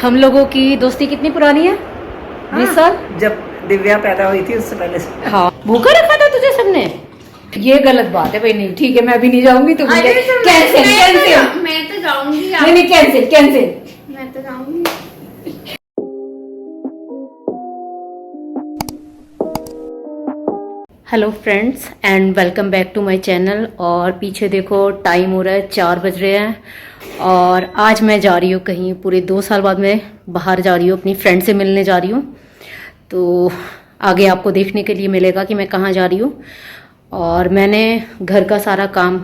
हम लोगों की दोस्ती कितनी पुरानी है? 20 साल। जब दिव्या पैदा हुई थी उससे पहले से। हाँ, भूखा रखा था तुझे सबने। ये गलत बात है भाई। नहीं ठीक है, मैं अभी नहीं जाऊंगी। तुम कैंसिल कैंसिल। मैं तो जाऊंगी। नहीं नहीं, कैंसिल कैंसिल। मैं तो जाऊंगी। Hello friends and welcome back to my channel. और पीछे देखो टाइम हो रहा है 4 बज रहे हैं। और आज मैं जा रही हूँ कहीं, पूरे 2 साल बाद मैं बाहर जा रही हूँ, अपनी फ्रेंड से मिलने जा रही हूँ। तो आगे आपको देखने के लिए मिलेगा कि मैं कहाँ जा रही हूँ। और मैंने घर का सारा काम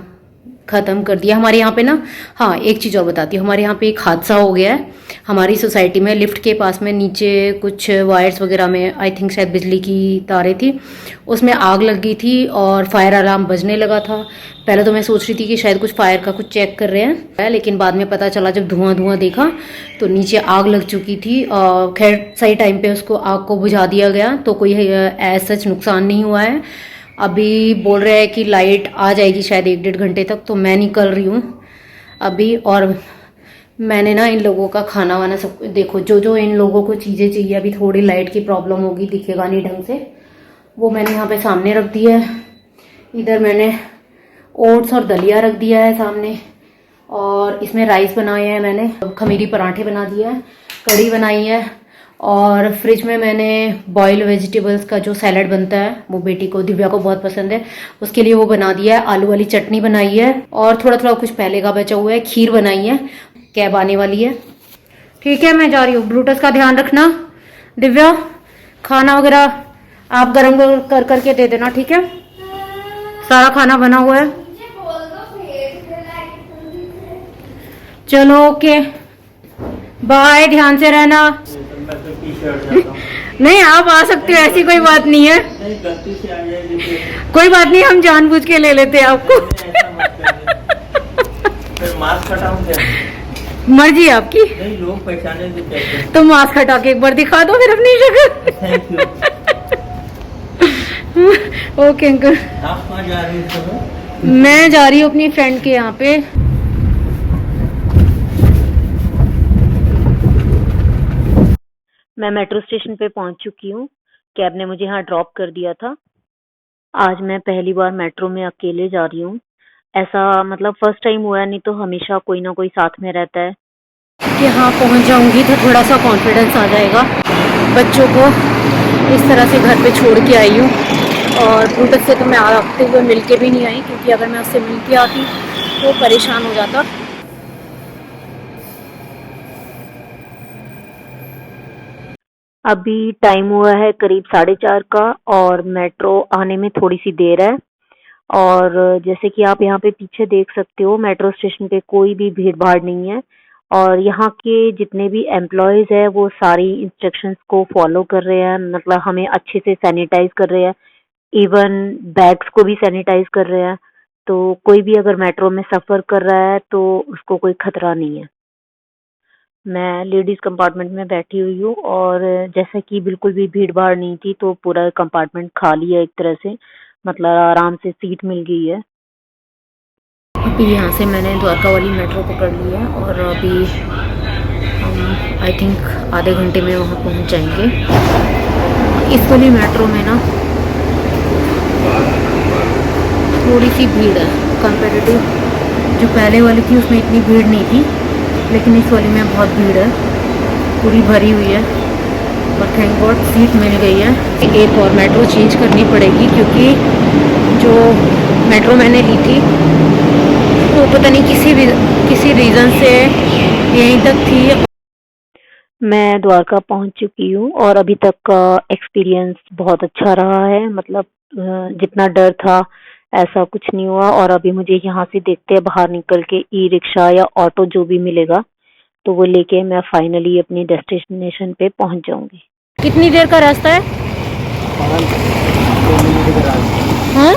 ख़त्म कर दिया हमारे यहाँ पे ना। हाँ, एक चीज़ और बताती हूँ। हमारे यहाँ पे एक हादसा हो गया है हमारी सोसाइटी में। लिफ्ट के पास में नीचे कुछ वायर्स वगैरह में आई थिंक शायद बिजली की तारें थी, उसमें आग लग गई थी और फायर अलार्म बजने लगा था। पहले तो मैं सोच रही थी कि शायद कुछ फायर का कुछ चेक कर रहे हैं, लेकिन बाद में पता चला जब धुआं धुआं देखा तो नीचे आग लग चुकी थी। और खैर सही टाइम पे उसको आग को बुझा दिया गया, तो कोई ऐसा सच नुकसान नहीं हुआ है। अभी बोल रहे हैं कि लाइट आ जाएगी शायद 1-1.5 घंटे तक, तो मैं निकल रही हूँ अभी। और मैंने ना इन लोगों का खाना वाना सब देखो, जो जो इन लोगों को चीज़ें चाहिए, अभी थोड़ी लाइट की प्रॉब्लम होगी, दिखेगा नहीं ढंग से, वो मैंने यहाँ पे सामने रख दिया है। इधर मैंने ओट्स और दलिया रख दिया है सामने, और इसमें राइस बनाए हैं मैंने, खमीरी पराठे बना दिया है, कढ़ी बनाई है। और फ्रिज में मैंने बॉइल्ड वेजिटेबल्स का जो सैलड बनता है, वो बेटी को, दिव्या को बहुत पसंद है, उसके लिए वो बना दिया है। आलू वाली चटनी बनाई है, और थोड़ा थोड़ा कुछ पहले का बचा हुआ है। खीर बनाई है, कैब आने वाली है। ठीक है, मैं जा रही हूँ। ब्रूटस का ध्यान रखना। दिव्या, खाना वगैरह आप गरम कर करके दे देना, ठीक है? सारा खाना बना हुआ है। चलो ओके, बाय, ध्यान से रहना। नहीं, आप आ सकते हो, ऐसी कोई बात नहीं है। कोई बात नहीं, हम जानबूझ के ले लेते हैं आपको। मास्क हटाऊं क्या? मर्जी आपकी। नहीं, लोग पहचाने देते। तो मास्क हटा के एक बार दिखा दो फिर अपनी जगह। Thank you. Okay uncle. आप कहाँ जा रही हैं? मैं जा रही हूँ अपनी फ्रेंड के यहाँ पे। मैं मेट्रो स्टेशन पे पहुंच चुकी हूँ। कैब ने मुझे यहाँ ड्रॉप कर दिया था। आज मैं पहली बार मेट्रो में अकेले जा रही हूँ। ऐसा मतलब फर्स्ट टाइम हुआ है, नहीं तो हमेशा कोई ना कोई साथ में रहता है। यहाँ पहुँच जाऊँगी तो थोड़ा सा कॉन्फिडेंस आ जाएगा। बच्चों को इस तरह से घर पे छोड़ के आई हूँ, और ब्रूटस से तो मैं आते हुए मिल के भी नहीं आई, क्योंकि अगर मैं उससे मिल के आती तो परेशान हो जाता। अभी टाइम हुआ है करीब 4:30 का, और मेट्रो आने में थोड़ी सी देर है। और जैसे कि आप यहाँ पे पीछे देख सकते हो, मेट्रो स्टेशन पे कोई भी भीड़ भाड़ नहीं है। और यहाँ के जितने भी एम्प्लॉयज है वो सारी इंस्ट्रक्शंस को फॉलो कर रहे हैं, मतलब हमें अच्छे से सैनिटाइज कर रहे हैं, इवन बैग्स को भी सैनिटाइज कर रहे हैं। तो कोई भी अगर मेट्रो में सफ़र कर रहा है तो उसको कोई खतरा नहीं है। मैं लेडीज कंपार्टमेंट में बैठी हुई हूँ, और जैसा कि बिल्कुल भी भीड़ भाड़ नहीं थी, तो पूरा कंपार्टमेंट खाली है एक तरह से, मतलब आराम से सीट मिल गई है। अभी यहाँ से मैंने द्वारका वाली मेट्रो पकड़ ली है, और अभी हम आई थिंक आधे घंटे में वहाँ पहुँच जाएंगे। इस वाली मेट्रो में ना थोड़ी सी भीड़ है कंपेरेटिव जो पहले वाली थी, उसमें इतनी भीड़ नहीं थी, लेकिन इस वाली में बहुत भीड़ है, पूरी भरी हुई है। और थैंक गॉड सीट मिल गई है। एक और मेट्रो चेंज करनी पड़ेगी, क्योंकि जो मेट्रो मैंने ली थी वो पता नहीं किसी रीज़न से यहीं तक थी। मैं द्वारका पहुंच चुकी हूँ, और अभी तक का एक्सपीरियंस बहुत अच्छा रहा है। मतलब जितना डर था ऐसा कुछ नहीं हुआ। और अभी मुझे यहाँ से देखते हैं बाहर निकल के ई रिक्शा या ऑटो जो भी मिलेगा, तो वो लेके मैं फाइनली अपनी डेस्टिनेशन पे पहुँच जाऊँगी। कितनी देर का रास्ता है? हाँ,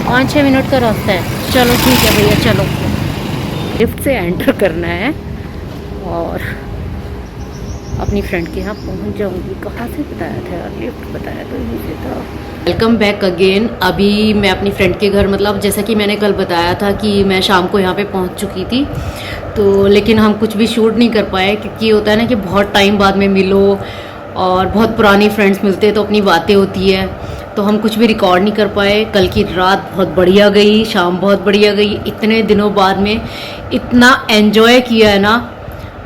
5-6 मिनट का रास्ता है। चलो ठीक है भैया, चलो। लिफ्ट से एंटर करना है और अपनी फ्रेंड के यहाँ पहुँच जाऊँगी। कहाँ से बताया था यार? लिफ्ट बताया तो यहीं से था। Welcome back again. अभी मैं अपनी फ्रेंड के घर, मतलब जैसा कि मैंने कल बताया था कि मैं शाम को यहाँ पे पहुँच चुकी थी, तो लेकिन हम कुछ भी शूट नहीं कर पाए क्योंकि होता है ना कि बहुत टाइम बाद में मिलो और बहुत पुरानी फ्रेंड्स मिलते हैं तो अपनी बातें होती है, तो हम कुछ भी रिकॉर्ड नहीं कर पाए। कल की रात बहुत बढ़िया गई, शाम बहुत बढ़िया गई। इतने दिनों बाद में इतना एन्जॉय किया है ना,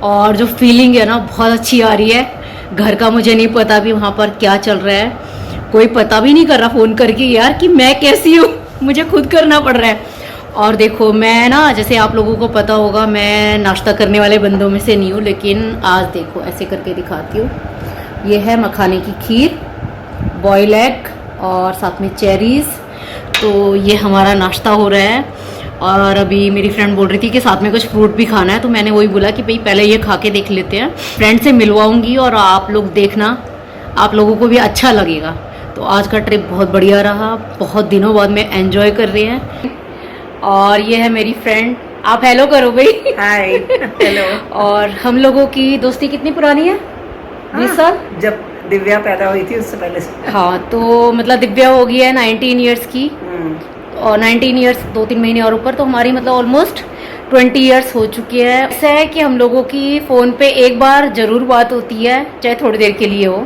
और जो फीलिंग है ना बहुत अच्छी आ रही है। घर का मुझे नहीं पता भी वहाँ पर क्या चल रहा है, कोई पता भी नहीं कर रहा फ़ोन करके यार कि मैं कैसी हूँ, मुझे खुद करना पड़ रहा है। और देखो मैं ना, जैसे आप लोगों को पता होगा, मैं नाश्ता करने वाले बंदों में से नहीं हूँ, लेकिन आज देखो ऐसे करके दिखाती हूँ। ये है मखाने की खीर, बॉयल एग और साथ में चेरीज़। तो ये हमारा नाश्ता हो रहा है। और अभी मेरी फ्रेंड बोल रही थी कि साथ में कुछ फ्रूट भी खाना है, तो मैंने वही बोला कि भाई पहले ये खा के देख लेते हैं। फ्रेंड से मिलवाऊंगी और आप लोग देखना, आप लोगों को भी अच्छा लगेगा। तो आज का ट्रिप बहुत बढ़िया रहा, बहुत दिनों बाद में एंजॉय कर रहे हैं। और ये है मेरी फ्रेंड, आप हेलो करो भाई। Hi hello. और हम लोगों की दोस्ती कितनी पुरानी है? 20 साल। जब दिव्या पैदा हुई थी उससे पहले से। हाँ, तो मतलब दिव्या हो गई है 19 ईयर्स की, और 19 ईयर्स 2-3 महीने और ऊपर, तो हमारी मतलब ऑलमोस्ट 20 ईयर्स हो चुकी है। ऐसा है कि हम लोगों की फ़ोन पे एक बार ज़रूर बात होती है, चाहे थोड़ी देर के लिए हो।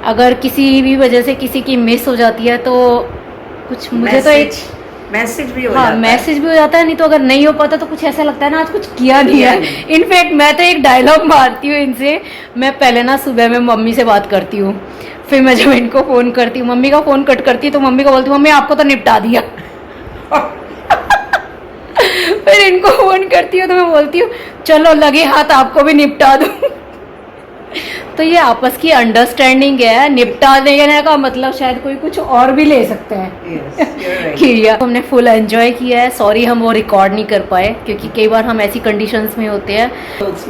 अगर किसी भी वजह से किसी की मिस हो जाती है तो कुछ मुझे तो एक मैसेज भी हो हाँ जाता मैसेज भी हो जाता है, नहीं तो अगर नहीं हो पाता तो कुछ ऐसा लगता है ना आज कुछ किया नहीं है। इनफैक्ट मैं तो एक डायलॉग मारती हूँ इनसे, मैं पहले ना सुबह में मम्मी से बात करती हूँ, फिर मैं जब इनको फ़ोन करती हूँ, मम्मी का फ़ोन कट करती है तो मम्मी को बोलती हूँ मम्मी आपको तो निपटा दिया। फिर इनको फ़ोन करती हूँ तो मैं बोलती हूँ चलो लगे हाथ आपको भी निपटा दूँ। तो ये आपस की अंडरस्टैंडिंग है, निपटा देने का मतलब शायद कोई कुछ और भी ले सकते हैं। कि हमने फुल एंजॉय किया है। सॉरी हम वो रिकॉर्ड नहीं कर पाए क्योंकि कई बार हम ऐसी कंडीशंस में होते हैं,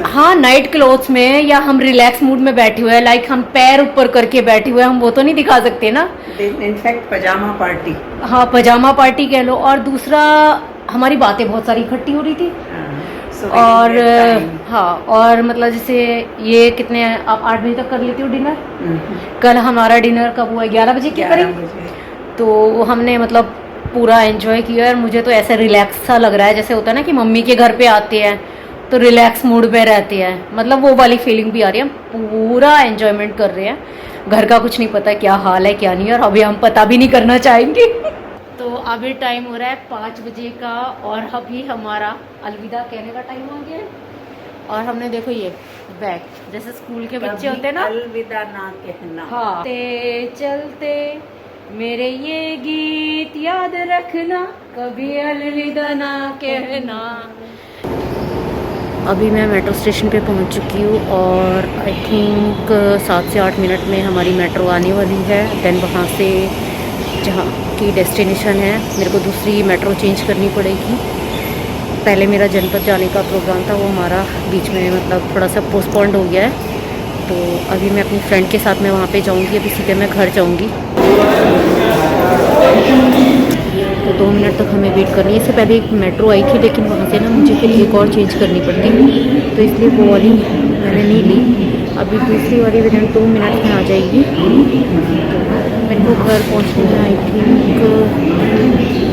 हाँ नाइट क्लोथ्स में, या हम रिलैक्स मूड में बैठे हुए हैं, लाइक हम पैर ऊपर करके बैठे हुए हैं, हम वो तो नहीं दिखा सकते ना। इनफैक्ट पजामा पार्टी। हाँ पजामा पार्टी कह लो। और दूसरा हमारी बातें बहुत सारी इकट्ठी हो रही थी। और हाँ, और मतलब जैसे ये कितने, आप 8 बजे तक कर लेती हो डिनर? कल हमारा डिनर कब हुआ? 11 बजे के करीब। तो हमने मतलब पूरा एंजॉय किया और मुझे तो ऐसा रिलैक्स सा लग रहा है, जैसे होता है ना कि मम्मी के घर पे आते हैं तो रिलैक्स मूड पे रहते हैं, मतलब वो वाली फीलिंग भी आ रही है। हम पूरा एंजॉयमेंट कर रहे हैं। घर का कुछ नहीं पता क्या हाल है क्या नहीं, और अभी हम पता भी नहीं करना चाहेंगे। तो अभी टाइम हो रहा है 5 बजे का, और अभी हमारा अलविदा कहने का टाइम आ गया है। और हमने देखो ये बैग, जैसे स्कूल के बच्चे होते हैं ना, अलविदा ना कहना। हाँ, चलते चलते मेरे ये गीत याद रखना, कभी अलविदा ना कहना। अभी मैं मेट्रो स्टेशन पे पहुंच चुकी हूँ और आई थिंक 7 से 8 मिनट में हमारी मेट्रो आने वाली है। देन वहाँ से जहाँ की डेस्टिनेशन है मेरे को दूसरी मेट्रो चेंज करनी पड़ेगी। पहले मेरा जनपद जाने का प्रोग्राम था, वो हमारा बीच में मतलब थोड़ा सा पोस्टपोन्ड हो गया है। तो अभी मैं अपनी फ्रेंड के साथ में वहाँ पे जाऊँगी, अभी सीधे मैं घर जाऊँगी। तो 2 मिनट तक हमें वेट करनी है। इससे पहले एक मेट्रो आई थी, लेकिन वहाँ से ना मुझे फिर एक और चेंज करनी पड़ती, तो इसलिए वो वाली मैंने नहीं ली। अभी दूसरी वाली विदिन 2 मिनट में आ जाएगी। मेरे को घर पहुँचने में आई थिंक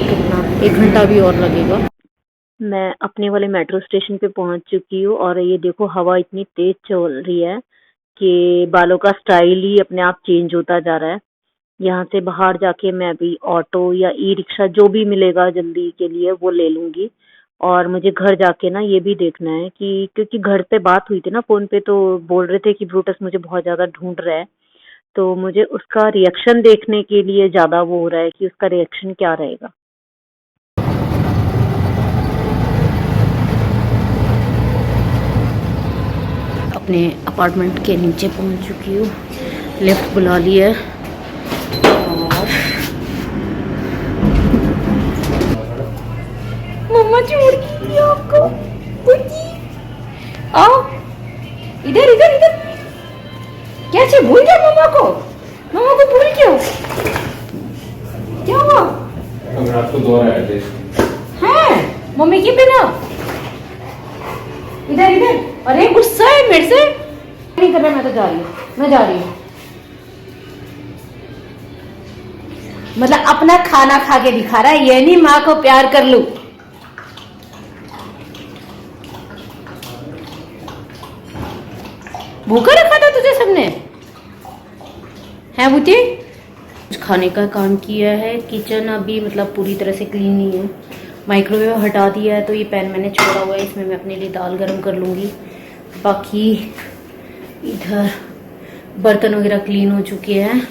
कितना 1 घंटा भी और लगेगा। मैं अपने वाले मेट्रो स्टेशन पे पहुँच चुकी हूँ और ये देखो हवा इतनी तेज़ चल रही है कि बालों का स्टाइल ही अपने आप चेंज होता जा रहा है। यहाँ से बाहर जाके मैं अभी ऑटो या ई रिक्शा जो भी मिलेगा जल्दी के लिए वो ले लूँगी। और मुझे घर जाके ना ये भी देखना है कि, क्योंकि घर पे बात हुई थी ना फ़ोन पे, तो बोल रहे थे कि ब्रूटस मुझे बहुत ज़्यादा ढूंढ रहा है, तो मुझे उसका रिएक्शन देखने के लिए ज़्यादा वो हो रहा है कि उसका रिएक्शन क्या रहेगा। अपने अपार्टमेंट के नीचे पहुंच चुकी हूँ, लिफ्ट बुला ली है। मम्मा छोड़ दी आपको, आओ इधर इधर इधर। क्या चाहिए? भूल गया मम्मा को? मम्मा को भूल क्यों? क्या हुआ? अगर आपको दो आए हैं मम्मी के बिना? इधर इधर। अरे गुस्सा है मेरे से? नहीं कर रहा, मैं तो जा रही हूँ, मैं जा रही हूँ। मतलब अपना खाना खा के दिखा रहा है, ये नहीं माँ को प्यार कर लूं। भूखा रखा था तुझे सबने, है बूटी? कुछ खाने का काम किया है। किचन अभी मतलब पूरी तरह से क्लीन नहीं है। माइक्रोवेव हटा दिया है, तो ये पैन मैंने छोड़ा हुआ है, इसमें मैं अपने लिए दाल गरम कर लूँगी। बाकी इधर बर्तन वगैरह क्लीन हो चुके हैं।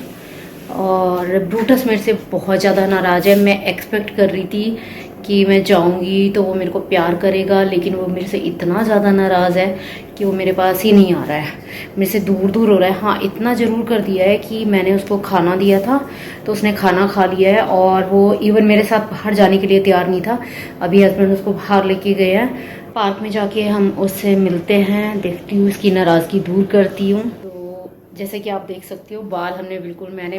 और ब्रूटस मेरे से बहुत ज़्यादा नाराज़ है। मैं एक्सपेक्ट कर रही थी कि मैं जाऊंगी तो वो मेरे को प्यार करेगा, लेकिन वो मेरे से इतना ज़्यादा नाराज़ है कि वो मेरे पास ही नहीं आ रहा है, मेरे से दूर दूर हो रहा है। हाँ, इतना ज़रूर कर दिया है कि मैंने उसको खाना दिया था तो उसने खाना खा लिया है, और वो इवन मेरे साथ बाहर जाने के लिए तैयार नहीं था। अभी हस्बैंड उसको बाहर लेके गए हैं। पार्क में जाके हम उससे मिलते हैं, देखती हूँ, उसकी नाराज़गी दूर करती हूँ। तो जैसे कि आप देख सकते हो, बाल मैंने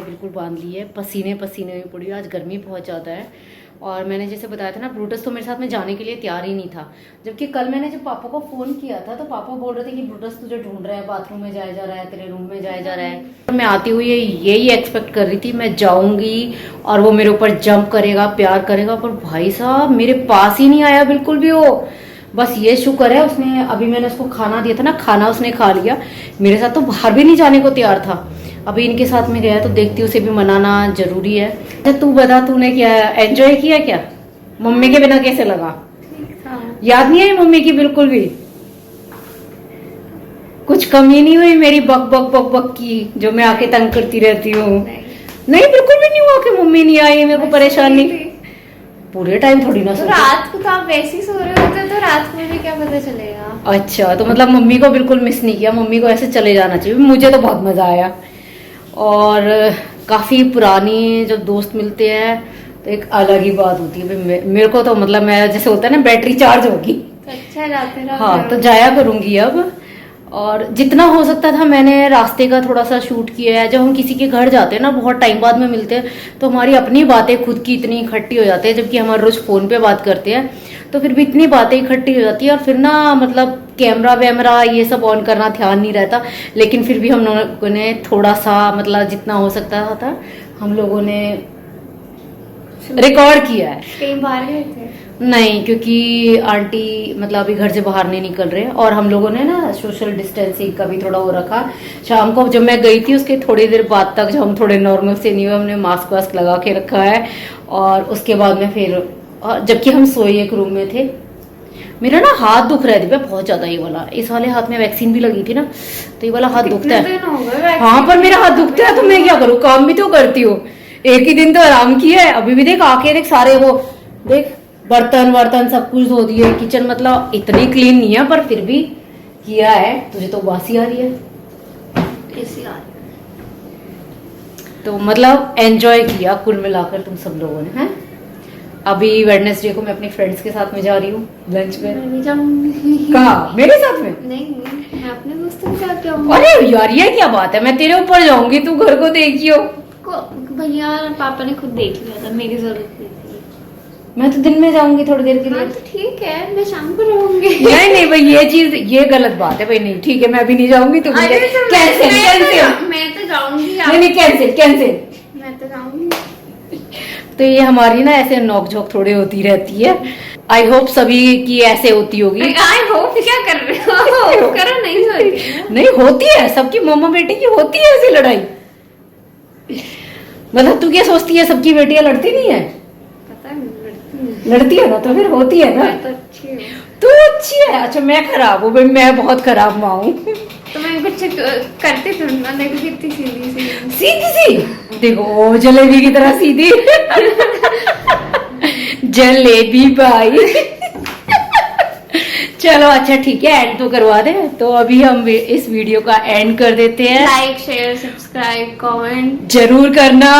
बिल्कुल बांध लिए है। पसीने पसीने में पड़ी हूँ, आज गर्मी बहुत ज़्यादा है। और मैंने जैसे बताया था ना, ब्रूटस तो मेरे साथ में जाने के लिए तैयार ही नहीं था। जबकि कल मैंने जब पापा को फ़ोन किया था तो पापा बोल रहे थे कि ब्रूटस तुझे ढूंढ रहा है, बाथरूम में जाया जा रहा है, तेरे रूम में जाया जा रहा है। मैं आती हुई यही एक्सपेक्ट कर रही थी, मैं जाऊंगी और वो मेरे ऊपर जंप करेगा, प्यार करेगा, पर भाई साहब मेरे पास ही नहीं आया बिल्कुल भी वो। बस ये शुक्र है, उसने अभी मैंने उसको खाना दिया था ना, खाना उसने खा लिया। मेरे साथ तो बाहर भी नहीं जाने को तैयार था। अभी इनके साथ में गया तो देखती हूँ, उसे भी मनाना जरूरी है। अच्छा तू बता, तूने क्या एंजॉय किया क्या? मम्मी के बिना कैसे लगा? याद नहीं है मम्मी की बिल्कुल भी? कुछ कमी नहीं हुई मेरी बक बक बक बक की, जो मैं आके तंग करती रहती हूँ? नहीं बिल्कुल भी नहीं हुआ कि मम्मी नहीं आई, मेरे को परेशानी। पूरे टाइम थोड़ी ना तो रात को तो आप वैसे ही सो रहे होते, तो रात को भी क्या पता चलेगा। अच्छा, तो मतलब मम्मी को बिल्कुल मिस नहीं किया, मम्मी को ऐसे चले जाना चाहिए। मुझे तो बहुत मजा आया। और काफी पुरानी जब दोस्त मिलते हैं तो एक अलग ही बात होती है। मेरे को तो मतलब मैं जैसे होता है ना, बैटरी चार्ज होगी। तो अच्छा जाते रहो। हाँ, तो जाया करूंगी अब। और जितना हो सकता था मैंने रास्ते का थोड़ा सा शूट किया है। जब हम किसी के घर जाते हैं ना, बहुत टाइम बाद में मिलते हैं, तो हमारी अपनी बातें खुद की इतनी इकट्ठी हो जाती है। जबकि हम रोज फोन पे बात करते हैं, तो फिर भी इतनी बातें इकट्ठी हो जाती है। और फिर ना मतलब कैमरा वैमरा ये सब ऑन करना ध्यान नहीं रहता। लेकिन फिर भी हम लोगों ने थोड़ा सा मतलब जितना हो सकता था हम लोगों ने रिकॉर्ड किया है। कहीं बाहर गए थे? नहीं, क्योंकि आंटी मतलब अभी घर से बाहर नहीं निकल रहे, और हम लोगों ने ना सोशल डिस्टेंसिंग का भी थोड़ा वो रखा। शाम को जब मैं गई थी उसके थोड़ी देर बाद तक, जब हम थोड़े नॉर्मल से नहीं हुए, हमने मास्क वास्क लगा के रखा है। और उसके बाद में फिर जबकि हम सोए एक रूम में थे। मेरा ना हाथ दुख रहा है दिव्या बहुत ज्यादा, ये वाला। इस वाले हाथ में वैक्सीन भी लगी थी ना, तो ये वाला हाथ दुखता है। हाँ, पर मेरा हाथ दुखता है तो मैं क्या करूँ, काम भी तो करती हूँ। एक ही दिन तो आराम किया है। अभी भी देख आके देख, सारे वो देख बर्तन वर्तन सब कुछ धो दिए। किचन मतलब इतनी क्लीन नहीं है, पर फिर भी किया है। तुझे तो बासी आ रही है, ऐसी आ रही। तो मतलब एंजॉय किया कुल मिलाकर तुम सब लोगों ने, हैं? अभी वेडनेसडे को मैं अपने फ्रेंड्स के साथ में जा रही हूँ लंच में। मैं नहीं जाऊंगी। कहाँ? मेरे साथ में? नहीं, मैं अपने दोस्तों के साथ जाऊंगी। अरे यार, ये क्या बात है, मैं तेरे ऊपर जाऊंगी, तू घर को देखियो। भैया पापा ने खुद देख लिया था, मेरी जरूरत नहीं थी। मैं तो दिन में जाऊंगी थोड़ी देर के लिए। हाँ तो ठीक है, मैं शाम को रहूंगी। नहीं नहीं भाई, ये चीज ये गलत बात है भाई। नहीं ठीक है, मैं अभी नहीं जाऊंगी। तुम अरे तो कैंसिल कैंसिल। मैं तो जाऊंगी। नहीं नहीं, कैंसिल कैंसिल। मैं तो जाऊंगी। तो ये हमारी ना ऐसे नोक झोंक थोड़ी होती रहती है। आई होप सभी की ऐसे होती होगी। आई होप क्या कर रहे हो? करो, नहीं होती। नहीं होती है, सबकी मम्मा बेटी की होती है ऐसी लड़ाई। मतलब तू क्या सोचती है, सबकी बेटियां लड़ती नहीं है? पता है, लड़ती है ना, तो फिर होती है ना। मैं तो अच्छी हूँ। तू अच्छी है? अच्छा, मैं खराब हूँ भाई, मैं बहुत खराब माँ हूँ। तो मैं कुछ करती थी ना, देखो कितनी सीधी सी। सीधी सी देखो, जलेबी की तरह सीधी। जलेबी भाई। चलो अच्छा ठीक है, एंड तो करवा दे। तो अभी हम इस वीडियो का एंड कर देते हैं। लाइक शेयर सब्सक्राइब कमेंट जरूर करना।